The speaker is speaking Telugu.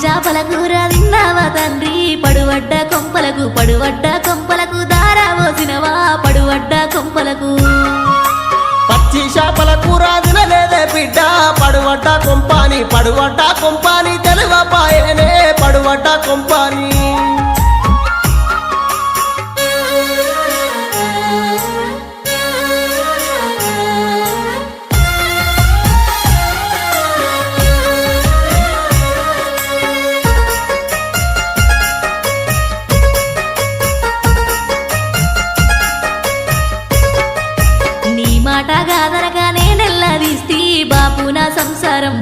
చేపల కూర తిన్నావా తండ్రి పడువడ్డ కొంపలకు దారా పోసినవా పడువడ్డ కొంపలకు పచ్చి చేపల కూర తినలేదే బిడ్డ పడువడ్డ కొంపాని తెలువపాయనే పడువడ్డ కొంపాని మాట గాదరగా నేనెల్లా తీస్తి బాపు నా సంసారం